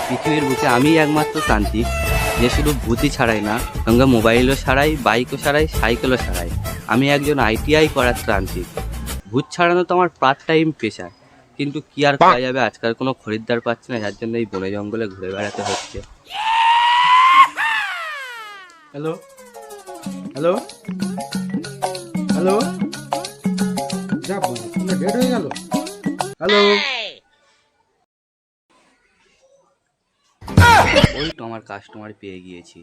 পৃথিবীর বুকে আমি একমাত্র তান্ত্রিক যে শুধু ভূতই ছাড়াই না, সঙ্গে মোবাইলও ছাড়াই, বাইকও ছাড়াই, সাইকেলও ছাড়াই। আমি একজন ITI করার তান্ত্রিক। ভূত ছাড়ানো তো আমার পার্ট টাইম পেশা, কিন্তু কি আর করা যাবে, আজকাল কোনো খরিদ্দার পাচ্ছে না, যার জন্য এই বনে জঙ্গলে ঘুরে বেড়াতে হচ্ছে। হ্যালো হ্যালো হ্যালো, যা বলো তোমরা ডেট হয়ে গেল। হ্যালো, ওই তো আমার কাস্টমার পেয়ে গিয়েছি।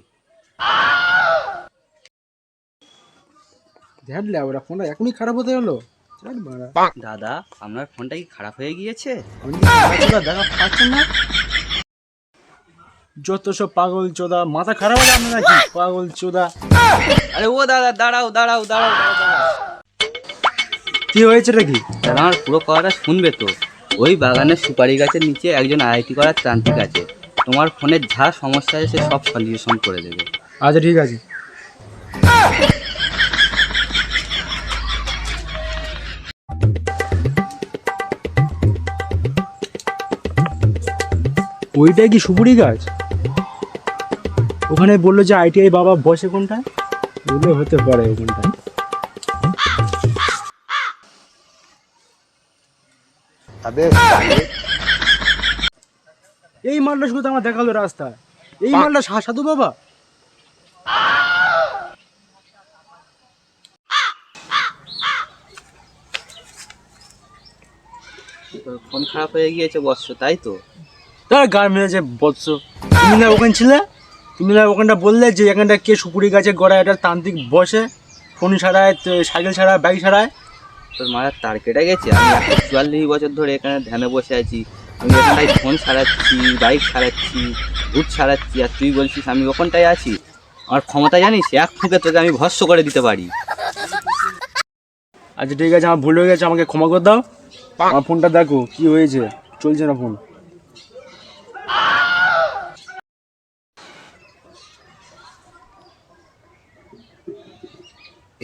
দেখলে ওরা ফোনটা এখনই খারাপ হতে হলো। চল মারা, দাদা, আপনার ফোনটা কি খারাপ হয়ে গিয়েছে? আমি কি খারাপ দেখা পাচ্ছেন না? যত সব পাগল চোদা, মাথা খারাপ হলে আপনার নাকি পাগল চোদা। আরে ও দাদা, দাঁড়াও দাঁড়াও দাঁড়াও দাঁড়াও। কি হয়েছে নাকি? দাদা, আমার পুরো কথাটা শুনবে তো। ওই বাগানের সুপারি গাছের নিচে একজন IIT করার তান্ত্রিক আছে। তোমার ফোনের যা সমস্যা আছে সে সব সলিউশন করে দেবে। আচ্ছা ঠিক আছে। ওইটাই কি সুপুরি গাছ? ওখানে বললো যে ITI বাবা বসে কোনটা, ওগুলো হতে পারে ওখানটা। এই মালটা শুধু আমার দেখালো রাস্তা, এই মালটা সাধু বাবা। তোর ফোন খারাপ হয়ে গিয়েছে বৎস, তাই তো? তার গান মেরেছে বৎস। তুমি না ওখানে ছিলে, তুমি না ওখানটা বললে যে এখানটা কে সুপুরি গাছের গড়ায় একটা তান্ত্রিক বসে, ফোন ছাড়ায়, সাইকেল ছাড়ায়, বাইক ছাড়ায়। তোর মাথার তার কেটে গেছে? আমি 144 বছর ধরে এখানে ধ্যানে বসে আছি। আমি এখানটায় ফোন ছাড়াচ্ছি, বাইক ছাড়াচ্ছি, ভূত ছাড়াচ্ছি, আর তুই বলছিস আমি ওখানটায় আছি? আমার ক্ষমতা জানিস? এক ফুঁকে তোকে আমি ভস্ম করে দিতে পারি। আচ্ছা ঠিক আছে, আমার ভুল হয়ে গেছে, আমাকে ক্ষমা করে দাও। আমার ফোনটা দেখো কি হয়েছে, চলছে না ফোন।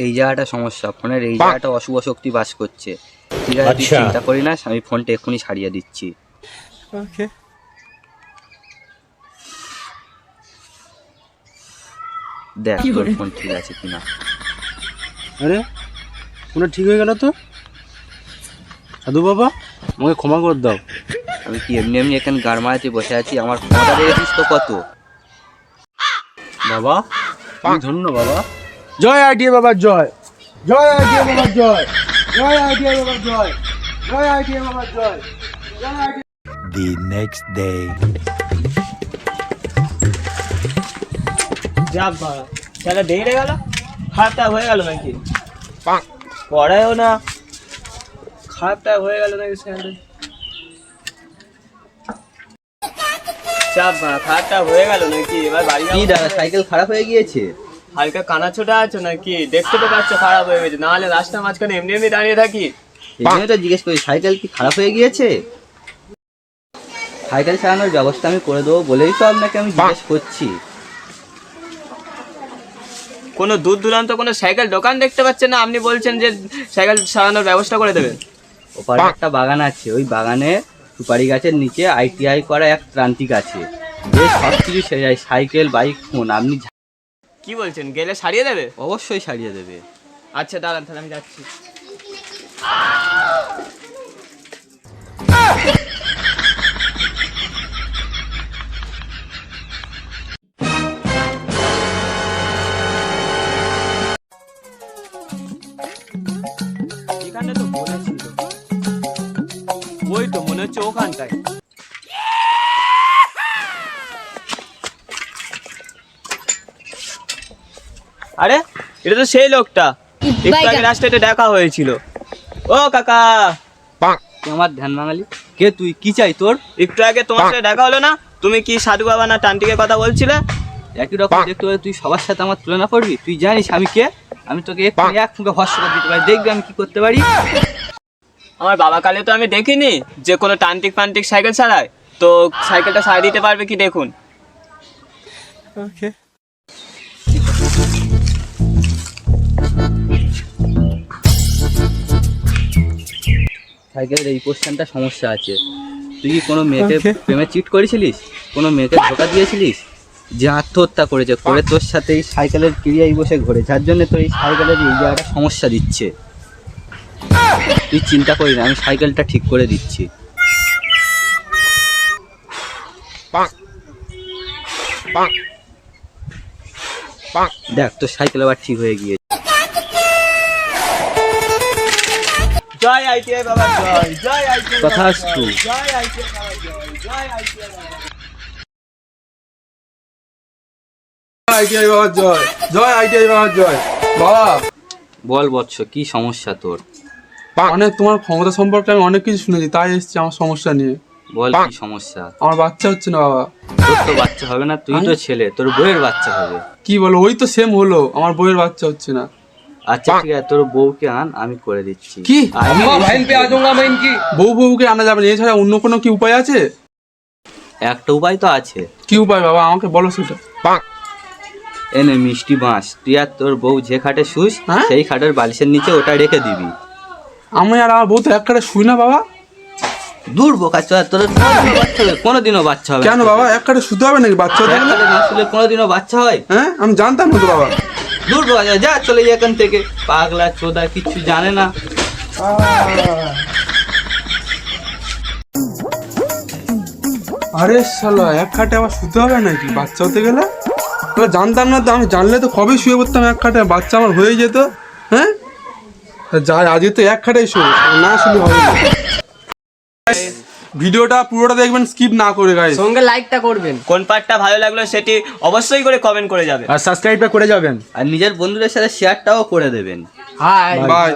এই জায়গাটা সমস্যা, ফোনের এই জায়গাটা অশুভ শক্তি বাস করছে। ঠিক আছে, তুই চিন্তা করি না, আমি ফোনটা এক্ষুনি সারিয়ে দিচ্ছি। ওকে। দেখ তোর ফোন ঠিক আছে কিনা। আরে ফোনটা ঠিক হয়ে গেল তো। সাধু বাবা, আমাকে ক্ষমা করে দাও। আমি কি এমনি এমনি এখানে গাড় মারাতে বসে আছি? আমার ক্ষমতা দেখেছিস তো কত। বাবা তুমি ধন্য বাবা। জয় ITI বাবা জয়, জয় ITI বাবা জয়, জয় ITI বাবা জয়, জয় ITI বাবা জয়, জয় ITI। The next day. যা বাড়া, তাহলে দেরি গেল, খারাপটা হয়ে গেল নাকি? পড়ায়ও না, খারাপটা হয়ে গেল নাকি? স্যান্ডেল চাপ বাড়া, খারাপটা হয়ে গেল নাকি? এবার বাড়ি কি দাদা, সাইকেল খারাপ হয়ে গিয়েছে? হালকা কানা ছোটা আছো নাকি? দেখতে তো পাচ্ছ খারাপ হয়ে গেছে, নাহলে রাস্তার মাঝখানে এমনি এমনি দাঁড়িয়ে থাকি। এই জন্য তো জিজ্ঞেস করি, সাইকেল কি খারাপ হয়ে গিয়েছে? সাইকেল চালানোর ব্যবস্থা আমি করে দেবো বলেই তো আপনাকে আমি জিজ্ঞেস করছি। কোনো দূর দূরান্ত কোনো সাইকেল দোকান দেখতে পাচ্ছেন না, আপনি বলছেন যে সাইকেল সারানোর ব্যবস্থা করে দেবেন? ওপারে একটা বাগান আছে, ওই বাগানে সুপারি গাছের নিচে ITI করা এক তান্ত্রিক আছে, যে সব কিছু সেরে যায়, সাইকেল, বাইক, ফোন। আপনি কি বলছেন, গেলে সারিয়ে দেবে? অবশ্যই সারিয়ে দেবে। আচ্ছা দাঁড়ান, তাহলে আমি যাচ্ছি। এখানে তো বলেছিল, ওই তো মনে হচ্ছে ওখানটায়। আরে এটা তো সেই লোকটা, একটু আগে রাস্তাতে দেখা হয়েছিল। ও কাকা, তুই আমার ধ্যান বাঙালি, কে তুই, কি চাই তোর? একটু আগে তোমার সাথে দেখা হলো না? তুমি কি সাধু বাবা না তান্ত্রিকের কথা বলছিলে? একই রকম দেখতে পারে, তুই সবার সাথে আমার তুলনা করবি? তুই জানিস আমি কে? আমি তোকে এক্ষুনি এক ফুঁকে ভস্ম করে দিতে পারি, দেখবি আমি কি করতে পারি। আমার বাবা কালে তো আমি দেখিনি যে কোনো তান্ত্রিক ফান্ত্রিক সাইকেল চালায়, তো সাইকেলটা সারিয়ে দিতে পারবে কি দেখুন। ওকে। সাইকেলের এই পোর্শনটা সমস্যা আছে, তুই কি কোনো মেয়েকে প্রেমে চিট করেছিলিস? কোনো মেয়েকে ধোকা দিয়েছিলিস? যে আত্মহত্যা করেছে, করে তোর সাথে এই সাইকেলের ক্রিয়ায় বসে ঘোরে, যার জন্য তোর এই সাইকেলের এই জায়গাটা সমস্যা দিচ্ছে। তুই চিন্তা করি না, আমি সাইকেলটা ঠিক করে দিচ্ছি। দেখ তোর সাইকেল আবার ঠিক হয়ে গিয়েছে। জয় আইটিআই বাবা জয়, জয় আইটিআই তথাস্তু। জয় আইটিআই বাবা জয়, জয় আইটিআই বাবা। আইটিআই বাবা জয়, জয় আইটিআই বাবা জয়। বাবা বল বৎস, কি সমস্যা তোর? অনেক তোমার ক্ষমতা সম্পর্কে আমি অনেক কিছু শুনেছি, তাই এসেছি আমার সমস্যা নিয়ে। বল কি সমস্যা? আমার বাচ্চা হচ্ছে না বাবা। তোর তো বাচ্চা হবে না, তুই তো ছেলে, তোর বউয়ের বাচ্চা হবে। কি বলো, ওই তো সেম হলো, আমার বউয়ের বাচ্চা হচ্ছে না। আচ্ছা ঠিক আছে, তোর বউকে আন, আমি করে দিচ্ছি। কি আয়। বউকে আনা যাবে না, এছাড়া অন্য কোনো কি উপায় আছে? একটা উপায় তো আছে। কি উপায় বাবা, আমাকে বলো সেটা। এনে মিষ্টি বাঁশ, তুই আর তোর বউ যে খাটে শুস, হ্যাঁ? সেই খাটের বালিশের নিচে ওটা রেখে দিবি। আমি আর আমার বউ তো এক কাটে শুই না বাবা। দূর বোকা চোদা, তোর কোনোদিনও বাচ্চা হবে কেন না। বাবা, এক কাটে শুতে হবে নাকি বাচ্চা হতে এক গেলে? খাটে না শুলে কোনোদিনও বাচ্চা হয়? হ্যাঁ, আমি জানতাম না তো বাবা। দূর বোকা চোদা, যা চলে যা এখান থেকে। পাগলা চোদা, কিচ্ছু জানে না। আরে শালা, এক খাটে আবার শুতে হবে নাকি বাচ্চা হতে গেলে? তাহলে জানতাম না তো, আমি জানলে তো কবে শুয়ে পড়তাম এক খাটে, বাচ্চা আমার হয়ে যেত। হ্যাঁ, যাই আজকে তো এক খাটেই শুয়ে, না শুলে হবে না। ভিডিওটা পুরোটা দেখবেন, স্কিপ না করে গাইস। সঙ্গে লাইকটা করবেন। কোন পার্টটা ভালো লাগলো সেটি অবশ্যই করে কমেন্ট করে যাবে। আর সাবস্ক্রাইবটা করে যাবেন। আর নিজের বন্ধুদের সাথে শেয়ারটাও করে দেবেন। High by.